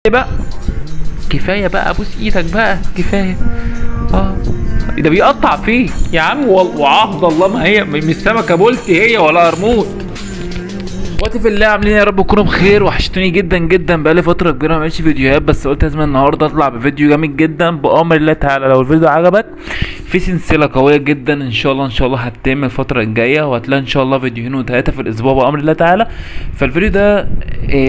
بقى كفايه بقى، ابوس ايدك بقى كفايه. ده بيقطع فيه يا عم وعهد الله ما هي مش سمكه بولتي هي ولا قرموط. اخواتي في الله عاملين يا رب تكونوا بخير. وحشتوني جدا جدا، بقالي فتره كبيره ما عملتش فيديوهات، بس قلت لازم النهارده اطلع بفيديو جامد جدا بامر الله تعالى. لو الفيديو عجبك في سلسله قويه جدا ان شاء الله هتتم الفتره الجايه، وهتلاقي ان شاء الله فيديوهين وثلاثه في الاسبوع بامر الله تعالى. فالفيديو ده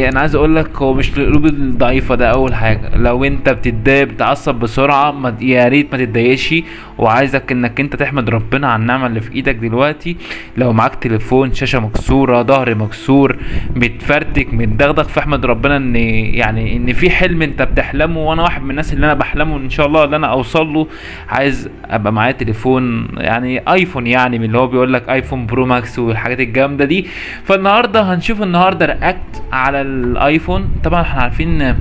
انا عايز اقول لك هو مش للقلوب الضعيفه، ده اول حاجه. لو انت بتتضايق بتعصب بسرعه يا ريت ما تتضايقش، وعايزك انك انت تحمد ربنا على النعمه اللي في ايدك دلوقتي. لو معاك تليفون شاشه مكسوره، ظهر مكسور، متفرتك، متدغدغ، فاحمد ربنا ان في حلم انت بتحلمه، وانا واحد من الناس اللي انا بحلمه ان شاء الله اللي انا اوصل له. عايز ابقى معايا تليفون يعني ايفون، يعني من اللي هو بيقول لك ايفون برو ماكس والحاجات الجامده دي. فالنهارده هنشوف رياكت على الايفون. طبعا احنا عارفين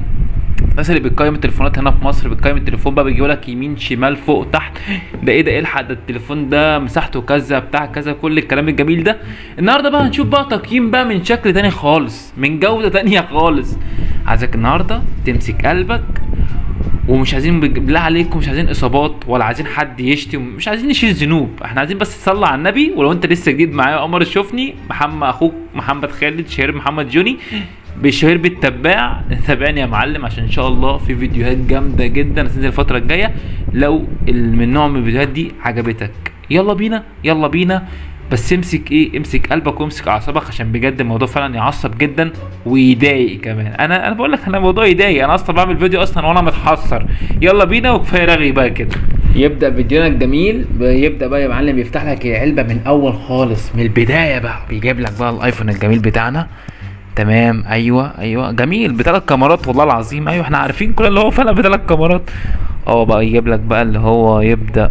الناس اللي بتقيم التليفونات هنا في مصر بتقيم التليفون بقى، بيجيب لك يمين شمال فوق تحت، ده ايه ده الحق ده التليفون ده مساحته كذا بتاع كذا، كل الكلام الجميل ده. النهارده بقى هنشوف بقى تقييم بقى من شكل تاني خالص، من جوده تانيه خالص. عايزك النهارده تمسك قلبك، ومش عايزين بالله عليكم مش عايزين اصابات ولا عايزين حد يشتم، مش عايزين نشيل ذنوب، احنا عايزين بس تصلي على النبي. ولو انت لسه جديد معايا قمر شوفني، محمد اخوك محمد خالد شهير محمد جوني بالشهير بالتباع، تابعني يا معلم عشان ان شاء الله في فيديوهات جامده جدا هتنزل الفتره الجايه. لو من نوع من الفيديوهات دي عجبتك يلا بينا يلا بينا، بس امسك قلبك وامسك اعصابك، عشان بجد الموضوع فعلا يعصب جدا ويضايق كمان. انا بقول لك انا الموضوع يضايق، انا اصلا بعمل فيديو اصلا وانا متحسر. يلا بينا وكفايه رغي بقى كده. يبدا فيديونا الجميل، يبدا بقى يا معلم يفتح لك العلبه من اول خالص من البدايه بقى، بيجيب لك بقى الايفون الجميل بتاعنا. تمام ايوه جميل بثلاث كاميرات والله العظيم. ايوه احنا عارفين كل اللي هو فعلا بثلاث كاميرات. بقى يجيب لك بقى اللي هو يبدا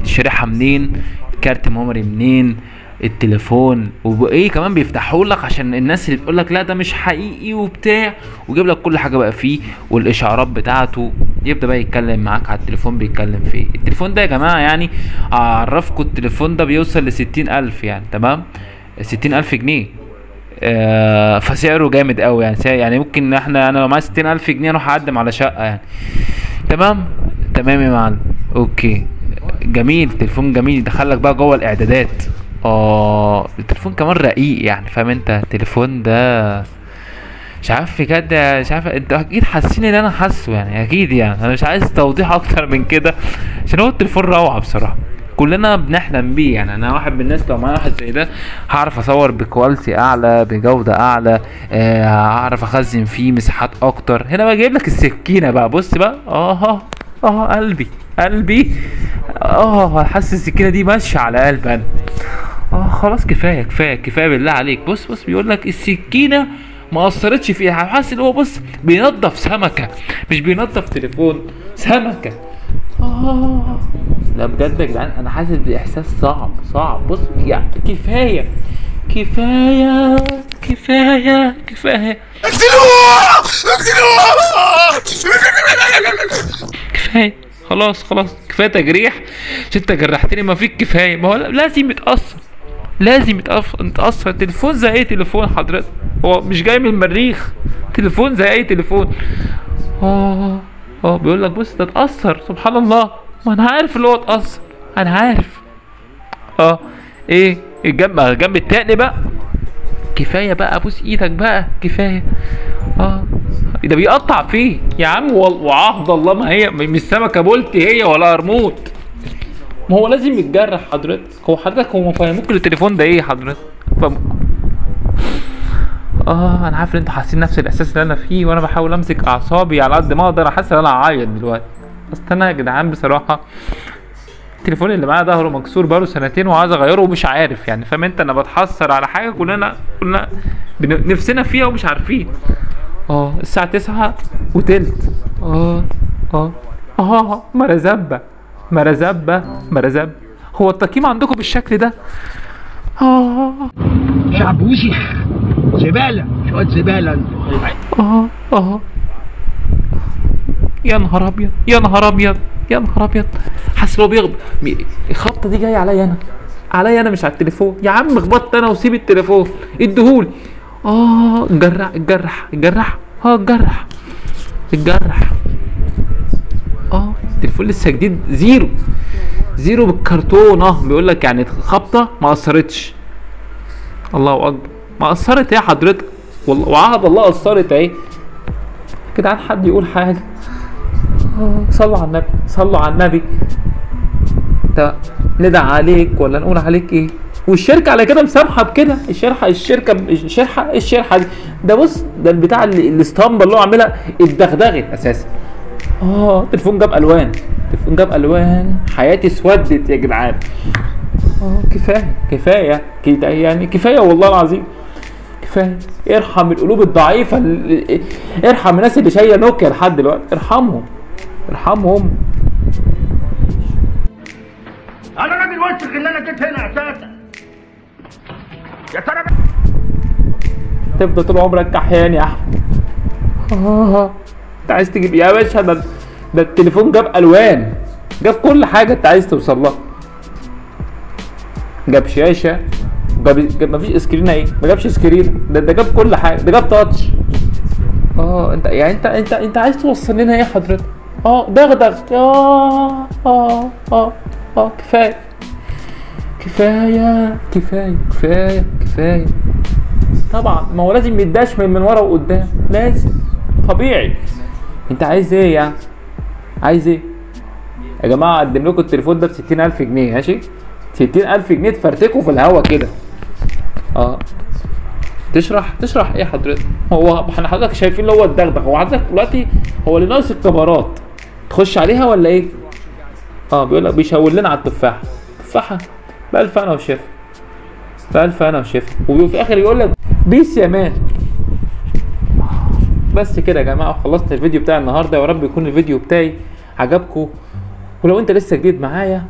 شريحه منين، كارت ميموري منين، التليفون، وايه كمان بيفتحوا لك عشان الناس اللي بتقول لك لا ده مش حقيقي وبتاع، ويجيب لك كل حاجه بقى فيه والاشعارات بتاعته. يبدا بقى يتكلم معاك على التليفون، بيتكلم في ايه التليفون ده يا جماعه. يعني اعرفكم التليفون ده بيوصل ل60,000 يعني، تمام 60,000 جنيه. فسعره جامد قوي يعني ممكن انا لو معايا 60,000 جنيه اروح اقدم على شقه يعني. تمام يا معلم. اوكي جميل، تليفون جميل. يدخلك بقى جوه الاعدادات. التليفون كمان رقيق يعني، فاهم انت التليفون ده مش عارف بجد، مش عارف انت اكيد حاسين اللي انا حاسه يعني، اكيد يعني انا مش عايز توضيح اكتر من كده، عشان هو التليفون روعه بصراحه كلنا بنحلم بيه. يعني انا واحد من الناس لو معايا واحد زي ده هعرف اصور بكواليتي اعلى بجوده اعلى، هعرف اخزن فيه مساحات اكتر. هنا بقى جايب لك السكينه بقى، بص بقى قلبي حاسس السكينه دي ماشيه على قلبي انا. خلاص كفايه بالله عليك. بص بيقول لك السكينه ما اثرتش فيها، حاسس ان هو بص بينضف سمكه، مش بينضف تليفون، سمكه. لا بجد يا جدعان انا حاسس باحساس صعب. بص يعني كفايه اقتلوه كفايه خلاص كفايه تجريح، عشان انت جرحتني ما فيك كفايه. ما هو لازم يتأثر. التليفون زي اي تليفون حضرتك، هو مش جاي من المريخ، تليفون زي اي تليفون. بيقول لك بص ده اتأثر، سبحان الله. ما انا عارف اللي هو اتأثر، انا عارف. ايه الجنب التاني بقى كفايه بقى، ابوس ايدك بقى كفايه. ده بيقطع فيه يا عم وعهد الله ما هي مش سمكه بولتي هي ولا قرموط. ما هو لازم يتجرح حضرتك. هو فاهموك التليفون ده ايه حضرتك؟ فاهمكم. انا عارف ان انتوا حاسين نفس الاحساس اللي انا فيه، وانا بحاول امسك اعصابي على قد ما اقدر. حاسس ان انا هعيط دلوقتي، بس انا يا جدعان بصراحه التليفون اللي معايا ظهره مكسور بقاله سنتين وعايز اغيره ومش عارف يعني، فاهم انت؟ انا بتحسر على حاجه كلنا نفسنا فيها ومش عارفين. الساعه 9:15. مرزبه. هو التقييم عندكم بالشكل ده؟ شعب وسخ، زباله، شويه زباله. يا نهار ابيض. حاسس لو بيغضب. الخبطه دي جايه عليا انا مش على التليفون يا عم. خبطت انا وسيب التليفون اديهولي. الجرح. اتجرح. التليفون لسه جديد، زيرو بالكرتونه، بيقول لك يعني خبطه ما اثرتش. الله اكبر، ما اثرت يا حضرتك والله، وعهد الله اثرت اهي. كده حد يقول حاجه؟ صلوا على النبي، صلوا على النبي. انت ندعي عليك ولا نقول عليك ايه؟ والشركه على كده مسامحه بكده. الشرحه دي، ده بص، ده البتاع الاسطمبه اللي هو عاملها اتدغدغت اساسا. تليفون جاب الوان، حياتي اسودت يا جدعان. كفايه كده يعني، كفايه والله العظيم كفايه. ارحم القلوب الضعيفه، ارحم الناس اللي شايله نوكيا لحد دلوقتي، ارحمهم. انا راجل وسخ اللي انا جيت هنا اساسا. يا ترى تفضل طول عمرك كحيان يا احمد. انت عايز تجيب يا باشا، ده التليفون جاب الوان، جاب كل حاجه انت عايز توصل لها. جاب شاشه، جاب مفيش اسكرين اهي، ما جابش سكرين، ده جاب كل حاجه، ده جاب تاتش. انت يعني انت عايز توصل لنا ايه حضرتك؟ دغدغ. كفايه. طبعا ما هو لازم يداش من ورا وقدام، لازم طبيعي. انت عايز ايه يعني؟ عايز ايه يا جماعه؟ اقدم لكم التليفون ده ب 60000 جنيه، ماشي؟ 60000 جنيه تفرتكوا في الهوا كده. تشرح ايه حضرتك؟ احنا حضرتك شايفين اللي هو الدغدغ. هو حضرتك دلوقتي هو اللي ناقص الكاميرات تخش عليها ولا ايه؟ بيقول لك بيشاور لنا على التفاحه بألف انا وشفا، وفي الاخر يقول لك بيس يا مان. بس كده يا جماعه، خلصت الفيديو بتاع النهارده. يا رب يكون الفيديو بتاعي عجبكم، ولو انت لسه جديد معايا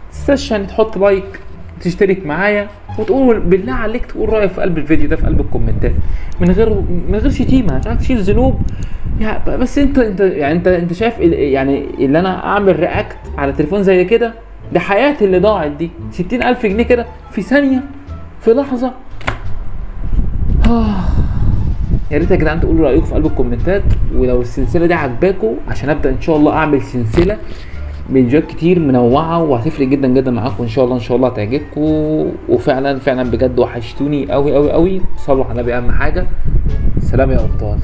متنساش يعني تحط لايك، تشترك معايا، وتقول بالله عليك تقول رايك في قلب الفيديو ده في قلب الكومنتات، من غير شتيمه، عشان تشيل ذنوب يعني. بس انت شايف يعني اللي انا اعمل رياكت على تليفون زي كده، ده حياتي اللي ضاعت دي. 60000 جنيه كده في ثانيه، في لحظه. يا ريت يا جدعان تقولوا رايكم في قلب الكومنتات، ولو السلسله دي عجباكم عشان ابدا ان شاء الله اعمل سلسله فيديوهات كتير منوعه، وهتفرق جدا جدا معاكم ان شاء الله هتعجبكم. وفعلا بجد وحشتوني قوي. صلوا على النبي اهم حاجه. سلام يا ابطال.